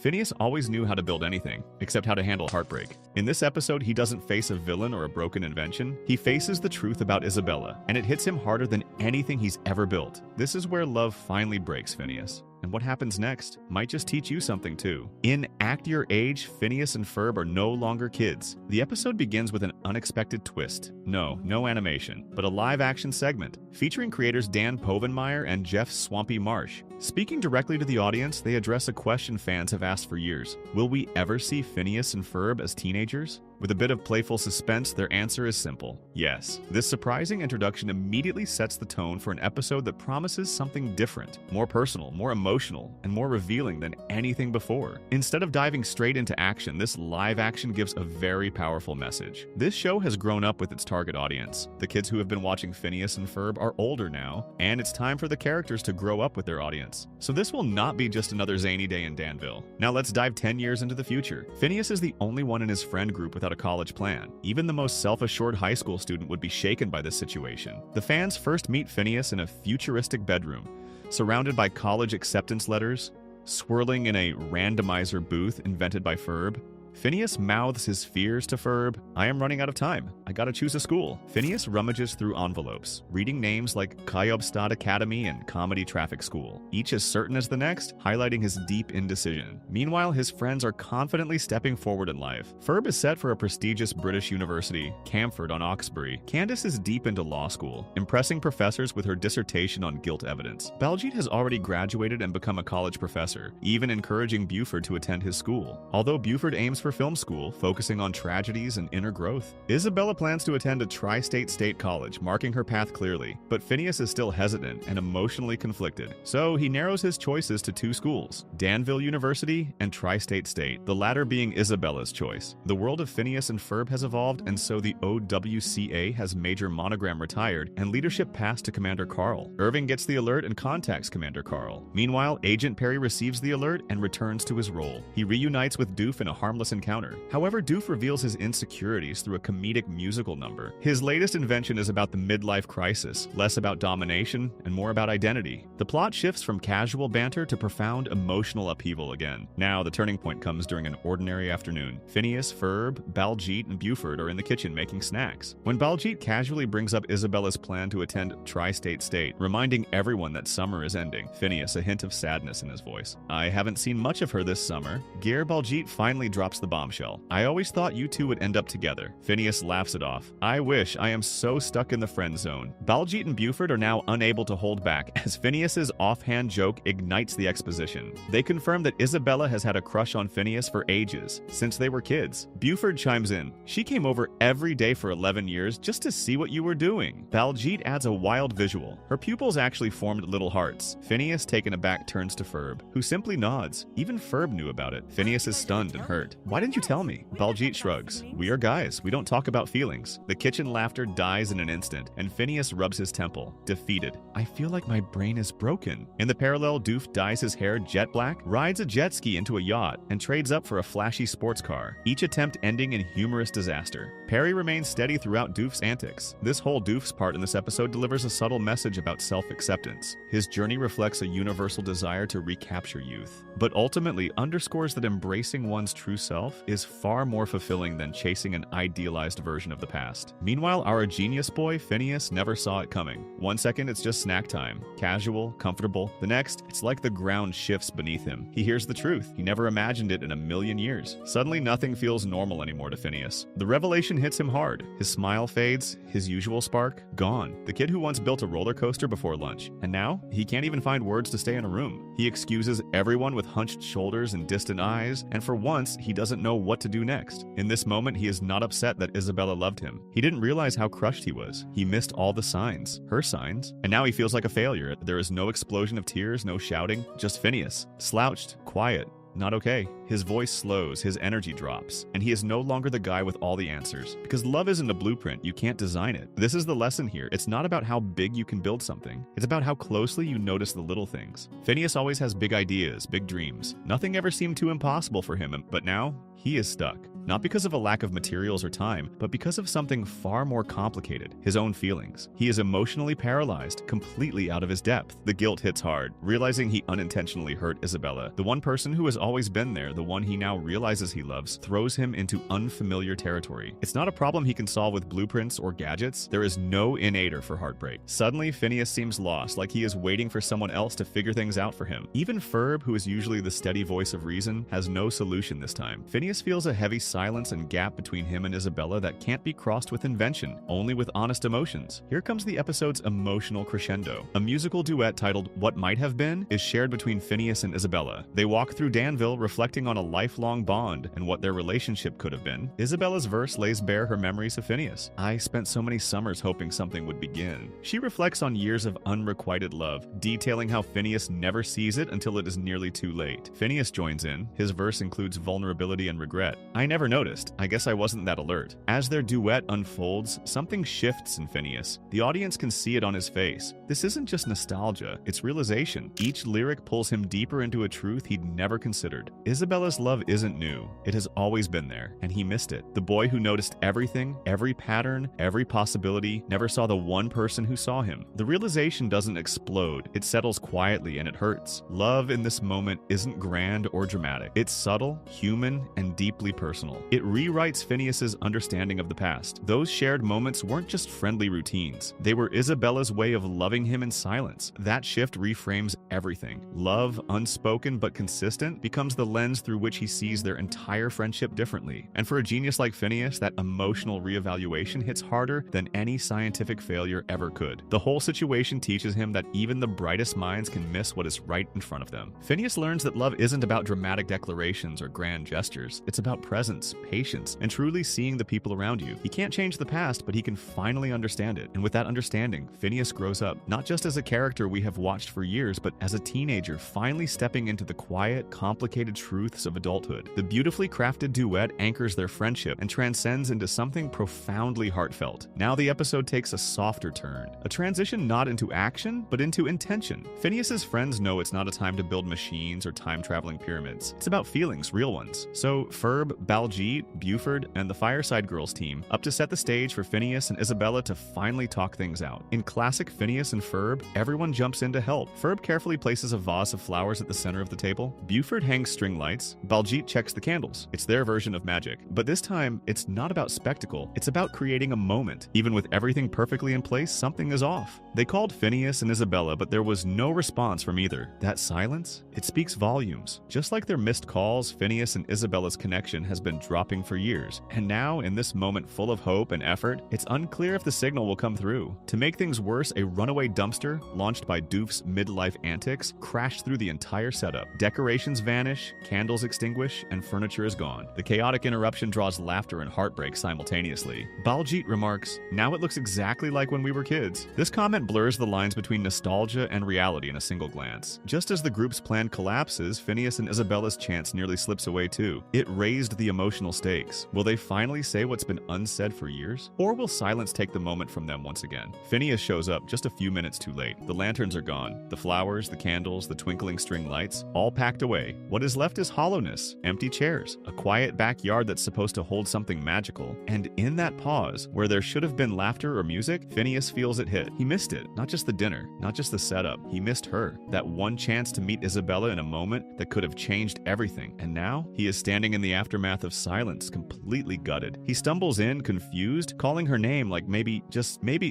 Phineas always knew how to build anything, except how to handle heartbreak. In this episode, he doesn't face a villain or a broken invention. He faces the truth about Isabella, and it hits him harder than anything he's ever built. This is where love finally breaks Phineas. And what happens next might just teach you something too. In Act Your Age, Phineas and Ferb are no longer kids. The episode begins with an unexpected twist. No animation, but a live-action segment featuring creators Dan Povenmire and Jeff Swampy Marsh. Speaking directly to the audience, they address a question fans have asked for years. Will we ever see Phineas and Ferb as teenagers? With a bit of playful suspense, their answer is simple: yes. This surprising introduction immediately sets the tone for an episode that promises something different, more personal, more emotional, and more revealing than anything before. Instead of diving straight into action, this live action gives a very powerful message. This show has grown up with its target audience. The kids who have been watching Phineas and Ferb are older now, and it's time for the characters to grow up with their audience. So this will not be just another zany day in Danville. Now let's dive 10 years into the future. Phineas is the only one in his friend group without a college plan. Even the most self-assured high school student would be shaken by this situation. The fans first meet Phineas in a futuristic bedroom, surrounded by college acceptance letters, swirling in a randomizer booth invented by Ferb. Phineas mouths his fears to Ferb. I am running out of time. I gotta choose a school. Phineas rummages through envelopes, reading names like Kyobstad Academy and Comedy Traffic School, each as certain as the next, highlighting his deep indecision. Meanwhile, his friends are confidently stepping forward in life. Ferb is set for a prestigious British university, Camford on Oxbury. Candace is deep into law school, impressing professors with her dissertation on guilt evidence. Baljeet has already graduated and become a college professor, even encouraging Buford to attend his school. Although Buford aims for film school, focusing on tragedies and inner growth, Isabella plans to attend a tri-state state college, marking her path clearly. But Phineas is still hesitant and emotionally conflicted, so he narrows his choices to two schools, Danville University and Tri-State State, the latter being Isabella's choice. The world of Phineas and Ferb has evolved, and so the OWCA has Major Monogram retired and leadership passed to Commander Carl. Irving gets the alert and contacts Commander Carl. Meanwhile, Agent Perry receives the alert and returns to his role. He reunites with Doof in a harmless encounter. However, Doof reveals his insecurities through a comedic musical number. His latest invention is about the midlife crisis, less about domination and more about identity. The plot shifts from casual banter to profound emotional upheaval again. Now, the turning point comes during an ordinary afternoon. Phineas, Ferb, Baljeet, and Buford are in the kitchen making snacks, when Baljeet casually brings up Isabella's plan to attend Tri-State State, reminding everyone that summer is ending. Phineas, a hint of sadness in his voice. I haven't seen much of her this summer. Gear Baljeet finally drops the bombshell. I always thought you two would end up together. Phineas laughs it off. I wish. I am so stuck in the friend zone. Baljeet and Buford are now unable to hold back as Phineas's offhand joke ignites the exposition. They confirm that Isabella has had a crush on Phineas for ages, since they were kids. Buford chimes in. She came over every day for 11 years just to see what you were doing. Baljeet adds a wild visual. Her pupils actually formed little hearts. Phineas, taken aback, turns to Ferb, who simply nods. Even Ferb knew about it. Phineas is stunned and hurt. Why didn't you tell me? Baljeet shrugs. We are guys. We don't talk about feelings. The kitchen laughter dies in an instant, and Phineas rubs his temple, defeated. I feel like my brain is broken. In the parallel, Doof dyes his hair jet black, rides a jet ski into a yacht, and trades up for a flashy sports car, each attempt ending in humorous disaster. Perry remains steady throughout Doof's antics. This whole Doof's part in this episode delivers a subtle message about self-acceptance. His journey reflects a universal desire to recapture youth, but ultimately underscores that embracing one's true self is far more fulfilling than chasing an idealized version of the past. Meanwhile, our genius boy, Phineas, never saw it coming. One second, it's just snack time. Casual, comfortable. The next, it's like the ground shifts beneath him. He hears the truth. He never imagined it in a million years. Suddenly, nothing feels normal anymore to Phineas. The revelation hits him hard. His smile fades, his usual spark, gone. The kid who once built a roller coaster before lunch. And now, he can't even find words to stay in a room. He excuses everyone with hunched shoulders and distant eyes, and for once, he doesn't know what to do next. In this moment, he is not upset that Isabella loved him. He didn't realize how crushed he was. He missed all the signs, her signs, and now he feels like a failure. There is no explosion of tears, no shouting, just Phineas, slouched, quiet. Not okay. His voice slows, his energy drops, and he is no longer the guy with all the answers. Because love isn't a blueprint, you can't design it. This is the lesson here. It's not about how big you can build something. It's about how closely you notice the little things. Phineas always has big ideas, big dreams. Nothing ever seemed too impossible for him, but now, he is stuck. Not because of a lack of materials or time, but because of something far more complicated, his own feelings. He is emotionally paralyzed, completely out of his depth. The guilt hits hard, realizing he unintentionally hurt Isabella, the one person who has always been there, the one he now realizes he loves, throws him into unfamiliar territory. It's not a problem he can solve with blueprints or gadgets. There is no innator for heartbreak. Suddenly, Phineas seems lost, like he is waiting for someone else to figure things out for him. Even Ferb, who is usually the steady voice of reason, has no solution this time. Phineas feels a heavy silence and gap between him and Isabella that can't be crossed with invention, only with honest emotions. Here comes the episode's emotional crescendo. A musical duet titled What Might Have Been is shared between Phineas and Isabella. They walk through Danville reflecting on a lifelong bond and what their relationship could have been. Isabella's verse lays bare her memories of Phineas. I spent so many summers hoping something would begin. She reflects on years of unrequited love, detailing how Phineas never sees it until it is nearly too late. Phineas joins in. His verse includes vulnerability and regret. I never noticed. I guess I wasn't that alert. As their duet unfolds, something shifts in Phineas. The audience can see it on his face. This isn't just nostalgia, it's realization. Each lyric pulls him deeper into a truth he'd never considered. Isabella's love isn't new. It has always been there, and he missed it. The boy who noticed everything, every pattern, every possibility, never saw the one person who saw him. The realization doesn't explode. It settles quietly and it hurts. Love in this moment isn't grand or dramatic. It's subtle, human, and deeply personal. It rewrites Phineas's understanding of the past. Those shared moments weren't just friendly routines. They were Isabella's way of loving him in silence. That shift reframes everything. Love, unspoken but consistent, becomes the lens through which he sees their entire friendship differently. And for a genius like Phineas, that emotional reevaluation hits harder than any scientific failure ever could. The whole situation teaches him that even the brightest minds can miss what is right in front of them. Phineas learns that love isn't about dramatic declarations or grand gestures. It's about presence, patience, and truly seeing the people around you. He can't change the past, but he can finally understand it. And with that understanding, Phineas grows up, not just as a character we have watched for years, but as a teenager, finally stepping into the quiet, complicated truths of adulthood. The beautifully crafted duet anchors their friendship and transcends into something profoundly heartfelt. Now the episode takes a softer turn, a transition not into action, but into intention. Phineas's friends know it's not a time to build machines or time-traveling pyramids. It's about feelings, real ones. So Ferb, Baljeet, Buford, and the Fireside Girls team up to set the stage for Phineas and Isabella to finally talk things out. In classic Phineas and Ferb, everyone jumps in to help. Ferb carefully places a vase of flowers at the center of the table. Buford hangs string lights. Baljeet checks the candles. It's their version of magic. But this time, it's not about spectacle. It's about creating a moment. Even with everything perfectly in place, something is off. They called Phineas and Isabella, but there was no response from either. That silence? It speaks volumes. Just like their missed calls, Phineas and Isabella's connection has been dropping for years. And now, in this moment full of hope and effort, it's unclear if the signal will come through. To make things worse, a runaway dumpster, launched by Doof's midlife antics, crashed through the entire setup. Decorations vanish, candles extinguish, and furniture is gone. The chaotic interruption draws laughter and heartbreak simultaneously. Baljeet remarks, "Now it looks exactly like when we were kids." This comment blurs the lines between nostalgia and reality in a single glance. Just as the group's plan collapses, Phineas and Isabella's chance nearly slips away too. It raised the emotional stakes. Will they finally say what's been unsaid for years? Or will silence take the moment from them once again? Phineas shows up just a few minutes too late. The lanterns are gone. The flowers, the candles, the twinkling string lights, all packed away. What is left is hollowness, empty chairs, a quiet backyard that's supposed to hold something magical. And in that pause, where there should have been laughter or music, Phineas feels it hit. He missed it. Not just the dinner, not just the setup. He missed her. That one chance to meet Isabella in a moment that could have changed everything. And now, he is standing in the aftermath of silence, completely gutted. He stumbles in, confused, calling her name like maybe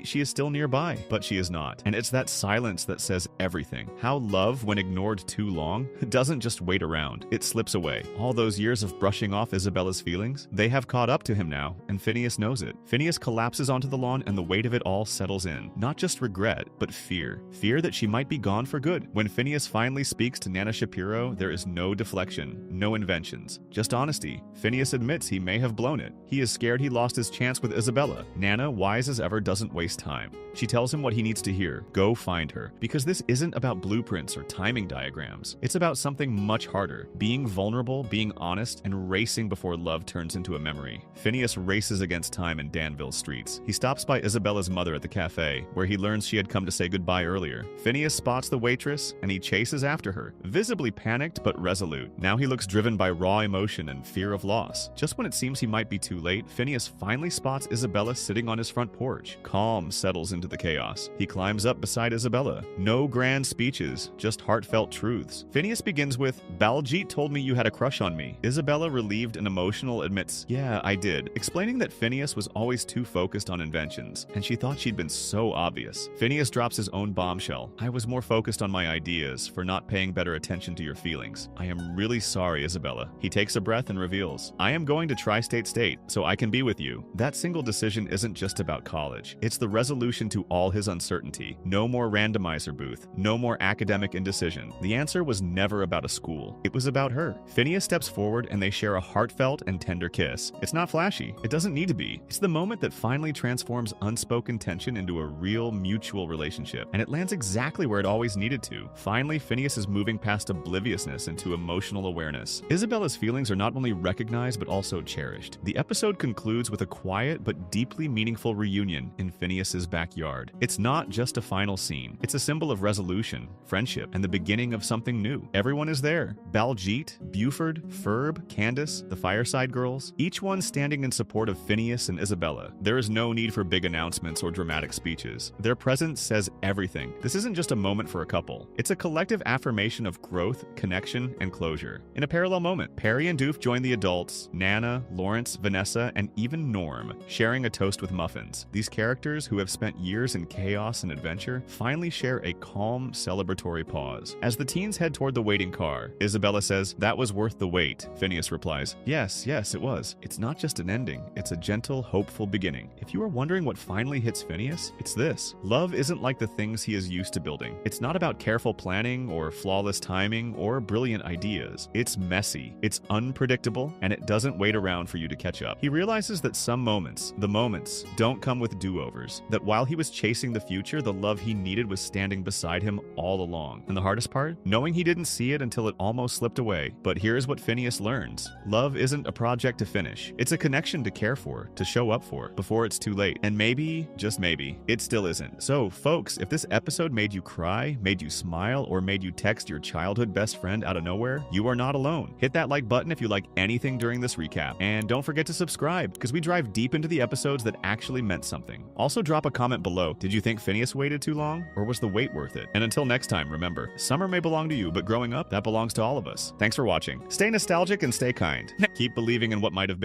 she is still nearby. But she is not. And it's that silence that says everything. How love, when ignored too long, doesn't just wait around. It slips away. All those years of brushing off Isabella's feelings, they have caught up to him now, and Phineas knows it. Phineas collapses onto the lawn and the weight of it all settles in. Not just regret, but fear. Fear that she might be gone for good. When Phineas finally speaks to Nana Shapiro, there is no deflection, no inventions, just honesty. Phineas admits he may have blown it. He is scared he lost his chance with Isabella. Nana, wise as ever, doesn't waste time. She tells him what he needs to hear. Go find her. Because this isn't about blueprints or timing diagrams. It's about something much harder. Being vulnerable, being honest, and racing before love turns into a memory. Phineas races against time in Danville's streets. He stops by Isabella's mother at the cafe, where he learns she had come to say goodbye earlier. Phineas spots the waitress, and he chases after her, visibly panicked but resolute. Now he looks driven by raw emotion and fear of loss. Just when it seems he might be too late, Phineas finally spots Isabella sitting on his front porch. Calm settles into the chaos. He climbs up beside Isabella. No grand speeches, just heartfelt truths. Phineas begins with, "Baljeet told me you had a crush on me." Isabella, relieved and emotional, admits, "Yeah, I did," explaining that Phineas was always too focused on inventions, and she thought she'd been so obvious. Phineas drops his own bombshell. "I was more focused on my ideas, for not paying better attention to your feelings. I am really sorry, Isabella." He takes a breath and reveals, "I am going to Tri-State State, so I can be with you." That single decision isn't just about college. It's the resolution to all his uncertainty. No more randomizer booth. No more academic indecision. The answer was never about a school. It was about her. Phineas steps forward and they share a heartfelt and tender kiss. It's not flashy. It doesn't need to be. It's the moment that finally transforms unspoken tension into a real mutual relationship. And it lands exactly where it always needed to. Finally, Phineas is moving past obliviousness into emotional awareness. Isabella's feelings are not only recognized but also cherished. The episode concludes with a quiet but deeply meaningful reunion in Phineas's backyard. It's not just a final scene. It's a symbol of resolution, friendship, and the beginning of something new. Everyone is there. Baljeet, Buford, Ferb, Candace, the Fireside Girls, each one standing in support of Phineas and Isabella. There is no need for big announcements or dramatic speeches. Their presence says everything. This isn't just a moment for a couple. It's a collective affirmation of growth, connection, and closure. In a parallel moment, Perry and Doof join the adults, Nana, Lawrence, Vanessa, and even Norm, sharing a toast with muffins. These characters, who have spent years in chaos and adventure, finally share a calm, celebratory pause. As the teens head toward the waiting car, Isabella says, "That was worth the wait." Phineas replies, Yes, it was. It's not just an ending. It's a gentle, hopeful beginning. If you are wondering what finally hits Phineas, it's this. Love isn't like the things he is used to building. It's not about careful planning or flawless timing or brilliant ideas. It's messy, it's unpredictable, and it doesn't wait around for you to catch up. He realizes that some moments, the moments, don't come with do-overs. That while he was chasing the future, the love he needed was standing beside him all along. And the hardest part? Knowing he didn't see it until it almost slipped away. But here's what Phineas learns. Love isn't a project to finish. It's a connection to care for, to show up for, before it's too late. And maybe, just maybe, it still isn't. So, folks, if this episode made you cry, made you smile, or made you text your childhood best friend out of nowhere, you are not alone. Hit that like button if you like anything during this recap. And don't forget to subscribe, because we drive deep into the episodes that actually meant something. Also drop a comment below. Did you think Phineas waited too long? Or was the wait worth it? And until next time, remember, summer may belong to you, but growing up, that belongs to all of us. Thanks for watching. Stay nostalgic and stay kind. Keep believing in what might have been.